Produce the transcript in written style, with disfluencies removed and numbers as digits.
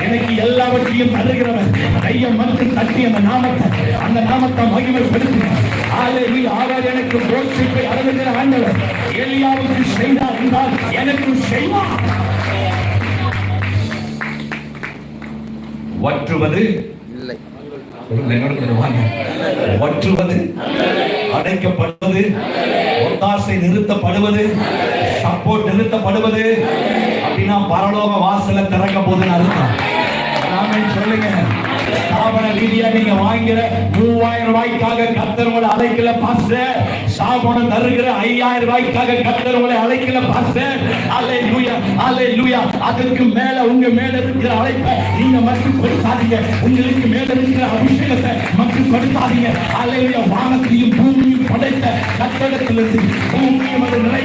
எனக்கு எல்லாவற்றையும் தருகிறவன் கையை மட்டும் தட்டி அந்த நாமத்தை மகிமைப்படுத்தினார். அவர் எனக்கு போஷிப்பை அருளுகிற ஆண்டவர். எலியாவுக்கு செய்தார் என்றால் எனக்கு செய்வார். வற்றுவது இல்லை, வற்றுவது, அடைக்கப்படுவது, ஒத்தாசை நிறுத்தப்படுவது, சப்போர்ட் நிறுத்தப்படுவது அப்படின்னா பரலோக வாசல திறக்க போதுன்னு அர்த்தம். நாம சொல்லுங்க, ஸ்தாபன ரீதியா நீங்க வாங்குற 3000 ரூபாய்க்காக கர்த்தர் உங்களை அழைக்கல பாஸ்டர். ஸ்தாபனம் தருகிற 5000 ரூபாய்க்காக கர்த்தர் உங்களை அழைக்கல பாஸ்டர். அல்லேலூயா, அல்லேலூயா. அதுக்கு மேல உங்க மேல இருக்கிற அழைப்பை நீங்க மட்டும் கொடுக்காதீங்க. உங்களுக்கு மேல இருக்கிற அபிஷேகத்தை மட்டும் கொடுக்காதீங்க. அல்லேலூயா. வானத்தையும் பூமியும் படைத்த கர்த்தரிடத்திலிருந்து பூமியும் அது நிலை